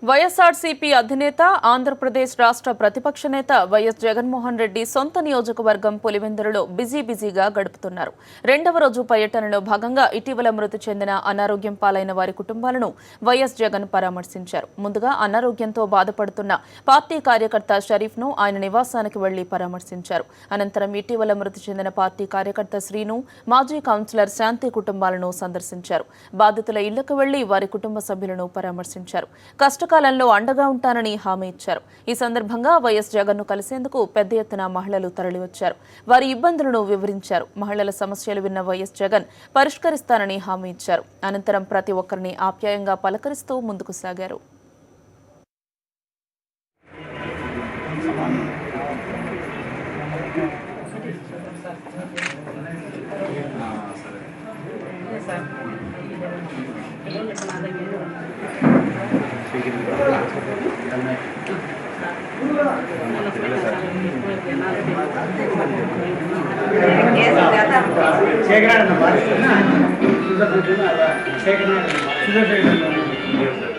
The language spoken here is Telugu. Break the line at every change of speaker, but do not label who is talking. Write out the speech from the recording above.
వైఎస్ఆర్సీపీ అధినేత ఆంధ్రప్రదేశ్ రాష్ట్ర ప్రతిపక్ష నేత వైఎస్ జగన్మోహన్ రెడ్డి సొంత నియోజకవర్గం పులివెందులలో బిజీగా గడుపుతున్నారు. రెండవ రోజు పర్యటనలో భాగంగా ఇటీవల మృతి చెందిన అనారోగ్యం పాలైన వారి కుటుంబాలను వైఎస్ జగన్ పరామర్శించారు. ముందుగా అనారోగ్యంతో బాధపడుతున్న పార్టీ కార్యకర్త షరీఫ్ను ఆయన నివాసానికి వెళ్లి పరామర్శించారు. అనంతరం ఇటీవల మృతి చెందిన పార్టీ కార్యకర్త శ్రీను, మాజీ కౌన్సిలర్ శాంతి కుటుంబాలను సందర్శించారు. బాధితుల ఇళ్లకు వెళ్లి వారి కుటుంబ సభ్యులను పరామర్శించారు. కష్టకాలంలో అండగా ఉంటానని హామీ ఇచ్చారు. ఈ సందర్భంగా వైఎస్ జగన్ను కలిసేందుకు పెద్ద ఎత్తున మహిళలు తరలివచ్చారు. వారి ఇబ్బందులను వివరించారు. మహిళల సమస్యలు విన్న వైఎస్ జగన్ పరిష్కరిస్తానని హామీ ఇచ్చారు. అనంతరం ప్రతి ఒక్కరిని ఆప్యాయంగా పలకరిస్తూ ముందుకు సాగారు.
शेखर